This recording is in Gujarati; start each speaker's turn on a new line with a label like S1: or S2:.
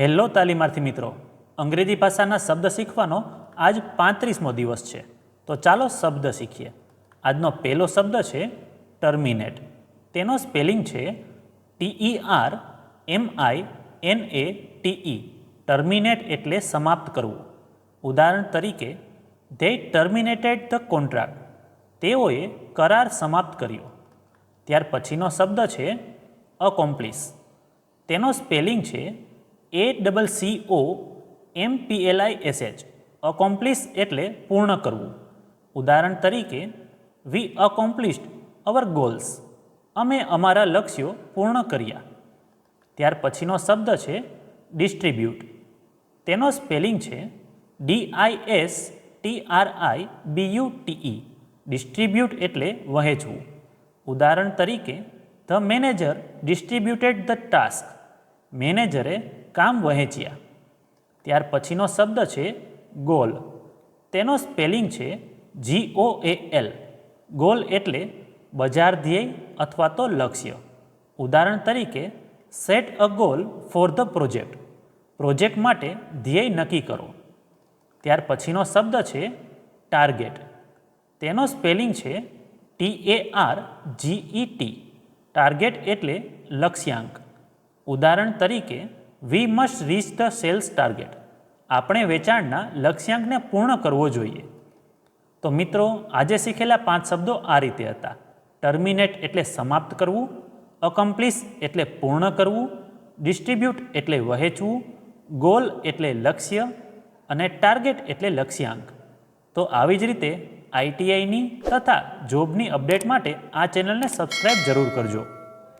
S1: હેલો તાલીમાર્થી મિત્રો, અંગ્રેજી ભાષાના શબ્દ શીખવાનો આજ 35મો દિવસ છે. તો ચાલો શબ્દ શીખીએ. આજનો પહેલો શબ્દ છે ટર્મિનેટ. તેનો સ્પેલિંગ છે TERMINATE. ટર્મિનેટ એટલે સમાપ્ત કરવું. ઉદાહરણ તરીકે, ધે ટર્મિનેટેડ ધ કોન્ટ્રાક્ટ. તેઓએ કરાર સમાપ્ત કર્યો. ત્યાર પછીનો શબ્દ છે અકોમ્પ્લિશ. તેનો સ્પેલિંગ છે ACCOMPLISH. અકોમ્પ્લિશ એટલે પૂર્ણ કરવું. ઉદાહરણ તરીકે, વી અકોમ્પ્લિશ્ડ અવર ગોલ્સ. અમે અમારા લક્ષ્યો પૂર્ણ કર્યા. ત્યાર પછીનો શબ્દ છે ડિસ્ટ્રીબ્યુટ. તેનો સ્પેલિંગ છે DISTRIBUTE. ડિસ્ટ્રીબ્યુટ એટલે વહેંચવું. ઉદાહરણ તરીકે, the manager distributed the task. મેનેજરે કામ વહેંચ્યા. ત્યાર પછીનો શબ્દ છે ગોલ. તેનો સ્પેલિંગ છે GOAL. ગોલ એટલે બજાર ધ્યેય અથવા તો લક્ષ્ય. ઉદાહરણ તરીકે, set a goal for the project. Project માટે ધ્યેય નક્કી કરો. ત્યાર પછીનો શબ્દ છે ટાર્ગેટ. તેનો સ્પેલિંગ છે TARGET. ટાર્ગેટ એટલે લક્ષ્યાંક. ઉદાહરણ તરીકે, we must reach the sales target. આપણે વેચાણના લક્ષ્યાંકને પૂર્ણ કરવો જોઈએ. તો મિત્રો, આજે શીખેલા 5 શબ્દો આ રીતે હતા. ટર્મિનેટ એટલે સમાપ્ત કરવું, અકમ્પ્લિશ એટલે પૂર્ણ કરવું, ડિસ્ટ્રીબ્યુટ એટલે વહેંચવું, ગોલ એટલે લક્ષ્ય અને ટાર્ગેટ એટલે લક્ષ્યાંક. તો આવી જ રીતે ITIની તથા જોબની અપડેટ માટે આ ચેનલને સબસ્ક્રાઈબ જરૂર કરજો.